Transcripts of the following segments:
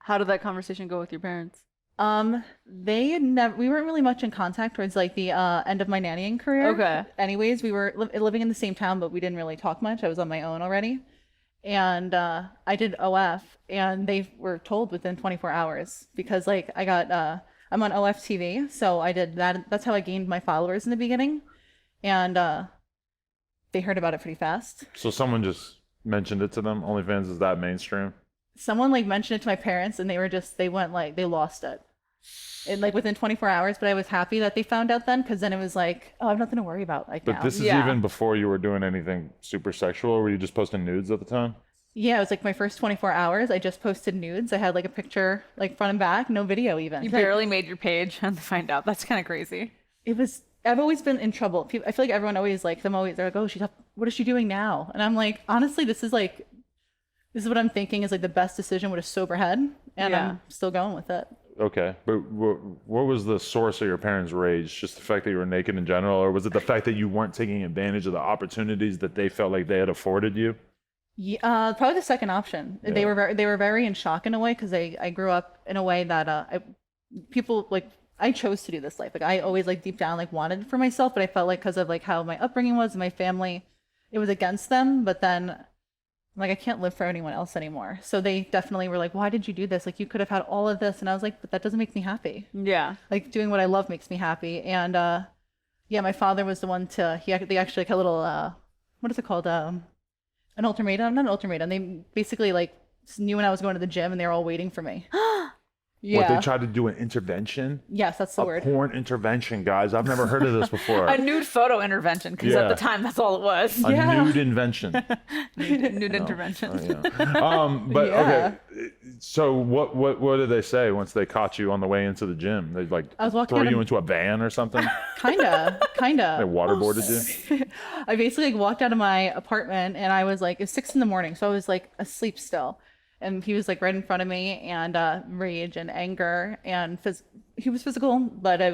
How did that conversation go with your parents? We weren't really much in contact towards like the end of my nannying career. Okay. Anyways, we were living in the same town, but we didn't really talk much. I was on my own already. And I did OF, and they were told within 24 hours because like I'm on OF TV, so I did that. That's how I gained my followers in the beginning, and they heard about it pretty fast. So someone just mentioned it to them. OnlyFans is that mainstream. Someone like mentioned it to my parents, and they went like they lost it. Like within 24 hours, but I was happy that they found out then because then it was like, oh, I have nothing to worry about like But now. this is Yeah. even before you were doing anything super sexual, or were you just posting nudes at the time? Yeah, it was like my first 24 hours. I just posted nudes. I had like a picture like front and back, no video even. You 'Cause barely made your page and find out. That's kind of crazy. I've always been in trouble. I feel like everyone always like, they're like, oh, what is she doing now? And I'm like, honestly, this is what I'm thinking is like the best decision with a sober head. And Yeah. I'm still going with it. Okay, but what was the source of your parents' rage? Just the fact that you were naked in general, or was it the fact that you weren't taking advantage of the opportunities that they felt like they had afforded you? Yeah, probably the second option. Yeah. They were very in shock in a way because I grew up in a way that people like I chose to do this life. Like I always like deep down like wanted it for myself, but I felt like because of like how my upbringing was and my family, it was against them. But then like I can't live for anyone else anymore. So they definitely were like, why did you do this? Like you could have had all of this. And I was like, but that doesn't make me happy. Yeah. Like doing what I love makes me happy. And yeah, my father was the one they actually like a little what is it called? An ultimatum, not an ultimatum. They basically like knew when I was going to the gym and they were all waiting for me. What, they Yeah. tried to do an intervention? Yes, that's the A word. porn intervention, guys. I've never heard of this before. A nude photo intervention, because at Yeah. the time that's all it was. A Yeah. nude invention. Nude Oh, intervention. yeah. But Yeah. okay. So what did they say once they caught you on the way into the gym? They like I was walking throw out of- you into a van or something? Kinda. They waterboarded you? I basically like walked out of my apartment and I was like, it's 6 a.m, so I was like asleep still. And he was like right in front of me and rage and anger and he was physical, but I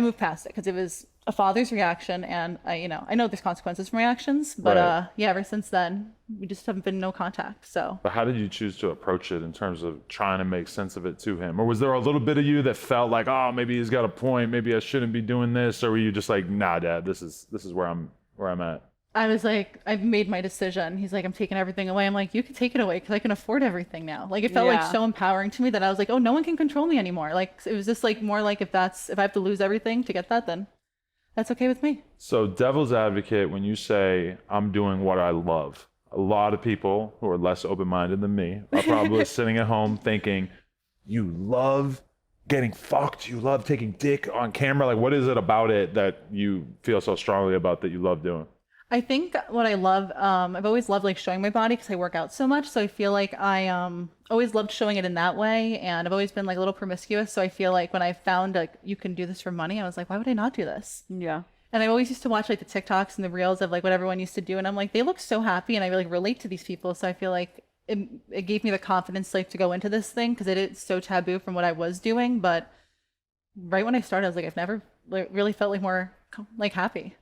moved past it because it was a father's reaction and I know there's consequences for my actions, but Right. yeah, ever since then we just haven't been no contact. So But how did you choose to approach it in terms of trying to make sense of it to him? Or was there a little bit of you that felt like, oh, maybe he's got a point, maybe I shouldn't be doing this? Or were you just like, nah, Dad, this is where I'm at? I was like, I've made my decision. He's like, I'm taking everything away. I'm like, you can take it away because I can afford everything now. Like, it felt like Yeah. so empowering to me that I was like, oh, no one can control me anymore. Like, it was just like more like if I have to lose everything to get that, then that's okay with me. So, devil's advocate, when you say I'm doing what I love, a lot of people who are less open minded than me are probably sitting at home thinking, you love getting fucked, you love taking dick on camera. Like, what is it about it that you feel so strongly about that you love doing? I think what I love, I've always loved like showing my body because I work out so much. So I feel like I always loved showing it in that way. And I've always been like a little promiscuous. So I feel like when I found like you can do this for money, I was like, why would I not do this? Yeah. And I always used to watch like the TikToks and the reels of like what everyone used to do. And I'm like, they look so happy and I really relate to these people. So I feel like it gave me the confidence like to go into this thing because it is so taboo from what I was doing. But right when I started, I was like, I've never really felt like more like happy.